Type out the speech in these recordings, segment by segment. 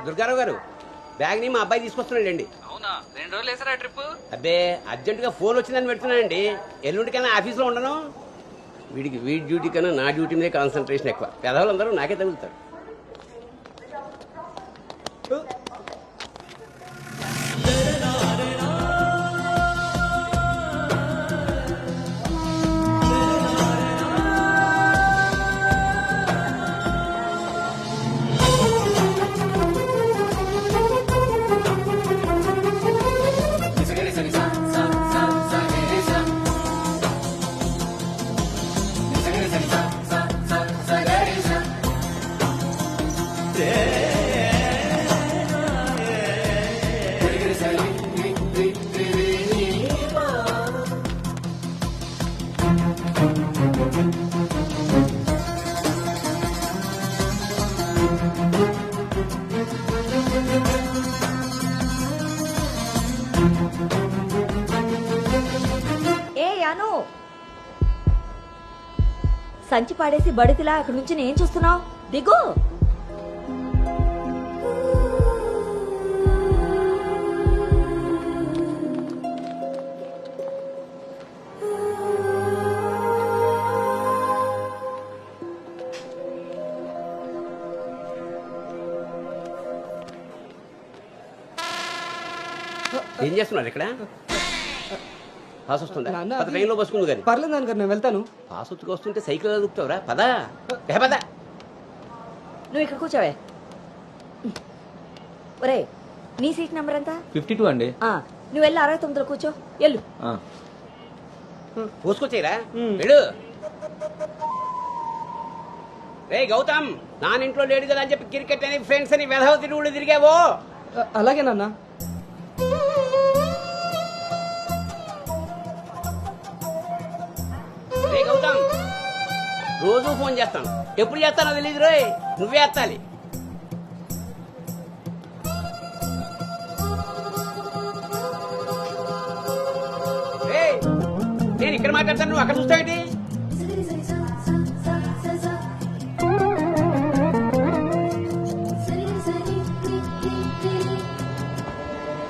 దుర్గారావు గారు బ్యాగ్ ని మా అబ్బాయి తీసుకొస్తున్నాడండి. అవునా 2 రోజులు వేసారా ట్రిప్? అబ్బే అర్జెంట్ గా ఫోన్ వచ్చిందని పెడుతున్నానండి. ఎల్లుండికైనా ఆఫీస్లో ఉండను. వీడి డ్యూటీ కన్నా నా డ్యూటీ మీద కాన్సన్ట్రేషన్ ఎక్కువ. పెదవులందరూ నాకే తగులుతారు. సంచి పాడేసి బడితిలా అక్కడి నుంచి నేను చూస్తున్నావు. దిగు. ఏం చేస్తున్నారు ఇక్కడ? పాస్ వస్తుందా? ట్రైన్లో బస్సుకుంది కానీ పర్లేదు నాన్నగారు, నేను వెళ్తాను. పాస్ వచ్చుకు వస్తుంటే సైకిల్ దొక్కుతావురా? పదా పద. నువ్వు ఇక్కడ కూర్చోవే. ఒరే, నీ సీట్ నెంబర్ ఎంత? 52 అండి. నువ్వు వెళ్ళి 69లో కూర్చో. వెళ్ళు. పోసుకొచ్చాయిరా వెళ్ళు. రే గౌతమ్, నానింట్లో లేడు కదా అని చెప్పి క్రికెట్ అని ఫ్రెండ్స్ అని వెధవ తిరుగుడు తిరిగావో. అలాగే నాన్న. రే గౌతమ్, రోజు ఫోన్ చేస్తాను. ఎప్పుడు చేస్తానో తెలియదు రోయ్, నువ్వే ఎత్తాలి. నేను ఇక్కడ మాట్లాడతాను, నువ్వు అక్కడ చూస్తావేంటి?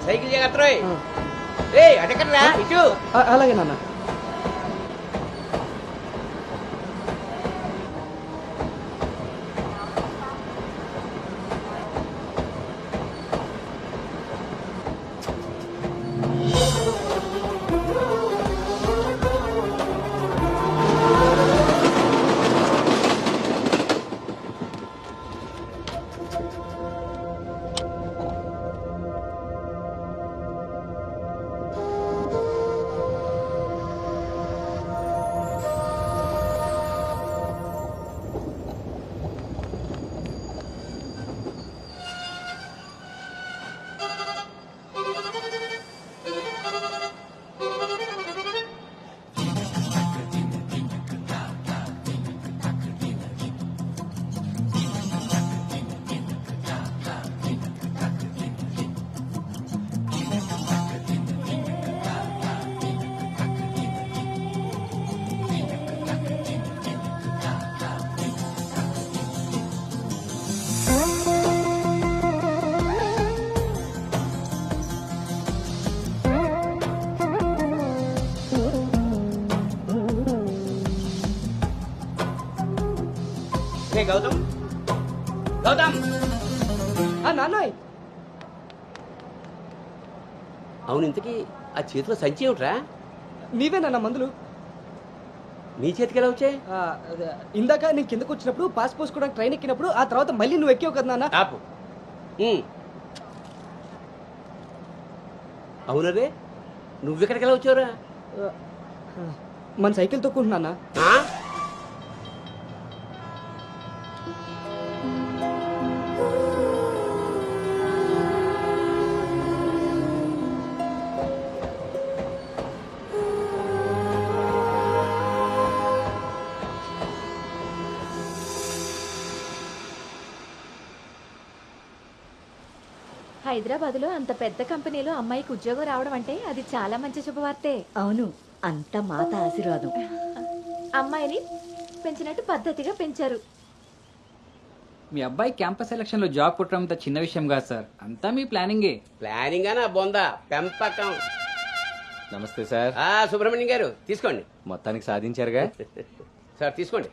సైకిల్ జాగ్రత్త రోయ్. రే అటెక్కడరా ఇటు. అలాగే నాన్న. గౌతమ్, గౌతమ్. నాన్నయ్, అవును, ఇంతకీ ఆ చేతిలో సంచి ఏమిట్రా? నీవేనా మందులు? నీ చేతికి ఎలా వచ్చాయి? ఇందాక నేను కిందకు వచ్చినప్పుడు పాస్ పోసుకోవడానికి ట్రైన్ ఎక్కినప్పుడు, ఆ తర్వాత మళ్ళీ నువ్వు ఎక్కావు కదా నాన్న. ఆపు. అవునరే, నువ్వెక్కడికి ఎలా వచ్చావురా? మన సైకిల్ తొక్కుంటున్నా. హైదరాబాద్ లో అంత పెద్ద కంపెనీలో అమ్మాయికి ఉద్యోగం రావడం అంటే అది చాలా మంచి శుభవార్తే. అవును, అంత మాత ఆశీర్వాదం. అమ్మాయిని పెంచినట్టు పద్ధతిగా పెంచారు. మీ అబ్బాయి క్యాంపస్ సెలక్షన్ లో జాబ్ కొట్టడం అంత చిన్న విషయం కాదు సార్, అంతా మీ ప్లానింగే. ప్లానింగ్ గానా బొందా పెంపకం. నమస్తే సార్. సుబ్రహ్మణ్యం గారు తీసుకోండి. మొత్తానికి సాధించారుగా. సార్ తీసుకోండి.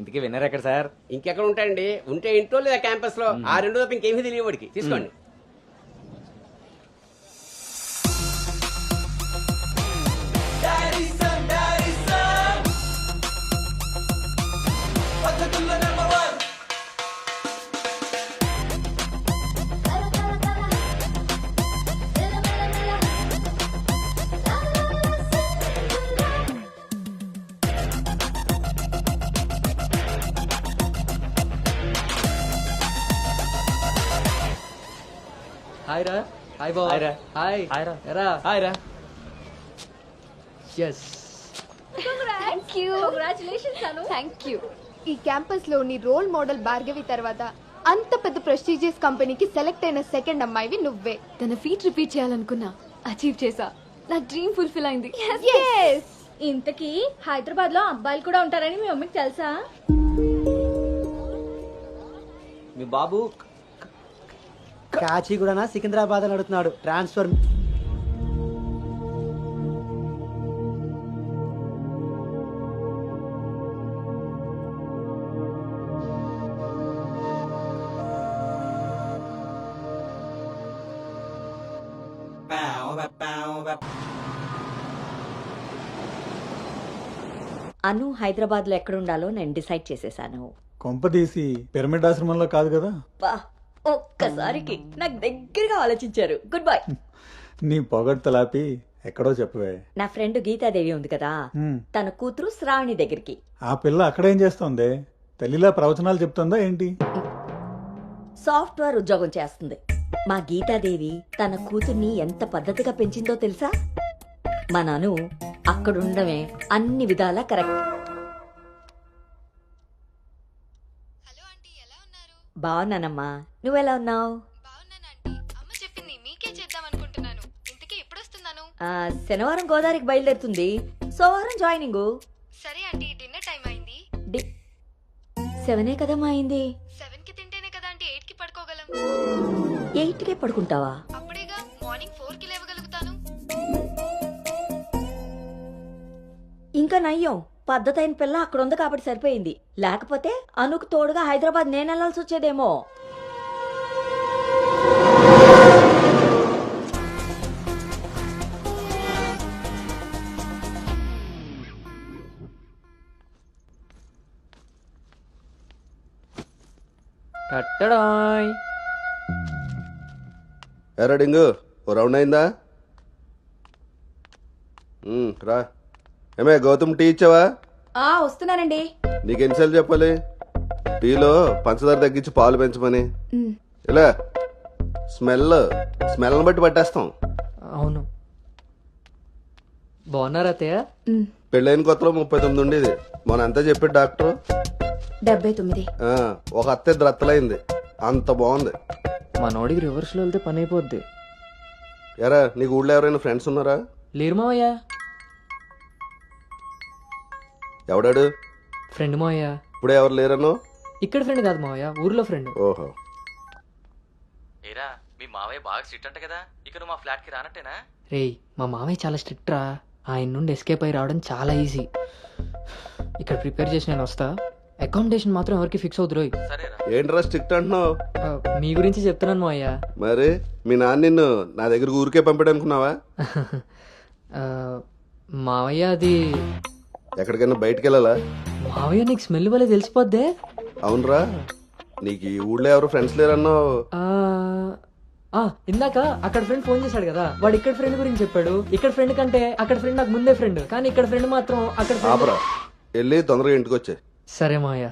ఇంతకీ విన్నర్ ఎక్కడ సార్? ఇంకెక్కడ ఉంటాయండి, ఉంటే ఇంట్లో లేదా క్యాంపస్ లో. ఆ రెండు తప్ప ఇంకేమీ తెలియదు వాడికి. తీసుకోండి. హాయ్ రా. హాయ్ బావ. హాయ్ రా. హాయ్. హాయ్ రా. ఎరా. హాయ్ రా. ఎస్. Thank you. ఈ క్యాంపస్ లో నీ రోల్ మోడల్ భార్గవి తర్వాత అంత పెద్ద ప్రెస్టీజియస్ కంపెనీకి సెలెక్ట్ అయిన సెకండ్ అమ్మాయివి నువ్వే. తన ఫీట్ రిపీట్ చేయాలనుకున్నా, అచీవ్ చేసా. నా డ్రీమ్ ఫుల్ఫిల్ అయింది. ఇంతకీ హైదరాబాద్ లో అబ్బాయిలు కూడా ఉంటారని మీ మమ్మీకి తెలుసా? మీ బాబు కాచిగూడనా సికింద్రాబాద్ అని అడుగుతున్నాడు. ట్రాన్స్ఫర్. అను హైదరాబాద్ లో ఎక్కడుండాలో నేను డిసైడ్ చేసేసాను. కొంపదీసి పిరమిడ్ ఆశ్రమంలో కాదు కదా? బా, ఒక్కసారికి నాకు దగ్గరగా ఆలోచించారు. Good bye. నీ పొగడ్తలాపి ఎక్కడో చెప్పవే. నా ఫ్రెండ్ గీతాదేవి ఉంది కదా, హ్మ్. తన కూతురు శ్రావణి దగ్గరికి. ఆ పిల్ల అక్కడేం చేస్తోంది? తల్లిలా ప్రవచనాలు చెప్తుందా ఏంటి? సాఫ్ట్వేర్ ఉద్యోగం చేస్తుంది. మా గీతాదేవి తన కూతుర్ని ఎంత పద్ధతిగా పెంచిందో తెలుసా? మా నాను అక్కడుండమే అన్ని విధాలా కరెక్ట్. హలో ఆంటీ, ఎలా ఉన్నారు? బాగున్నానమ్మా, నువ్వెలా ఉన్నావు? బాగున్నాను ఆంటీ. అమ్మ చెప్పింది మీకే చేద్దాం అనుకుంటున్నాను. ఇంతకీ ఎప్పుడు వస్తున్నాను? శనివారం గోదావరికి బయలుదేరుతుంది, సోమవారం జాయినింగ్. సరే ఆంటీ, డిన్నర్ టైం అయింది. 7 కదమ్మా అయింది. 7కి తింటేనే కదా ఆంటీ 8కి పడుకోగలం. 8కే పడుకుంటావా? అప్పుడేగా మార్నింగ్ 4కి లేవగలుగుతాను. ఇంకా నయ్యం, పద్ధతైన పిల్ల అక్కడ ఉంది కాబట్టి సరిపోయింది. లేకపోతే అనుకు తోడుగా హైదరాబాద్ నేను వెళ్లాల్సి వచ్చేదేమో. కట్టడాయ్. ఎరా డింగు, ఓ రౌండ్ అయిందా? రా. ఏమే గౌతమ్ టీ ఇచ్చావా? వస్తున్నానండి. నీకు ఎన్నిసార్లు చెప్పాలి టీలో పంచదార తగ్గించి పాలు పెంచమని? ఇలా స్మెల్ని బట్టి పట్టేస్తాం. అవును. బాగున్నారా అత్తయ్య? పెళ్ళైన కొత్తలో 39 ఉండేది, మొన్న అంతా చెప్పాడు డాక్టర్. 79. ఒక అత్త ఇద్దరు అత్తలైంది, అంత బాగుంది. మా నోడికి రివర్స్ లో వెళ్తే పని అయిపోద్ది. ఎరా, నీకు ఊళ్ళో ఎవరైనా ఫ్రెండ్స్ ఉన్నారా? లేరు మావయ్య. ఎవడాడు? ఫ్రెండ్ మావయ్య. ఇప్పుడే ఎవరు లేరను? ఇక్కడ ఫ్రెండ్ కాదు మావయ్య, ఊర్లో ఫ్రెండ్. ఓహో. ఏరా మీ మావయ్య బాగా స్ట్రిక్ట్ అంట కదా, ఇక నువ్వు మా ఫ్లాట్ కి రానట్టేనా? రేయ్, మా మావయ్య చాలా స్ట్రిక్ట్ రా. ఆయన నుండి ఎస్కేప్ అయి రావడం చాలా ఈజీ. ఇక్కడ ప్రిపేర్ చేసి నేను వస్తా. అకామిడేషన్ మాత్రం ఎవరికి ఫిక్స్ అవుతురోయ్. సరేరా. ఏంట్రా స్ట్రిక్ట్ అంటున్నావు? మీ గురించి చెప్తున్నాను మావయ్య. మరి మీ నాన్న నిన్ను నా దగ్గర ఊరికే పంపాడనుకున్నావా? మావయ్య అది ఎక్కడికైనా బయటికి వెళ్ళాలా? మావయ్య నీకు స్మెల్ వల్లే తెలిసిపోద్దే. అవునరా, నీకు ఈ ఊళ్ళో ఎవరు ఫ్రెండ్స్ లేరన్నావు. ఇందాక అక్కడ ఫ్రెండ్ ఫోన్ చేశాడు కదా, వాడు ఇక్కడ ఫ్రెండ్ గురించి చెప్పాడు. ఇక్కడ ఫ్రెండ్ కంటే అక్కడ ఫ్రెండ్ నాకు ముందే ఫ్రెండ్, కానీ ఇక్కడ ఫ్రెండ్ మాత్రం అక్కడ ఆపరా, వెళ్ళి తొందరగా ఇంటికి వచ్చే. సరే మావయ్య.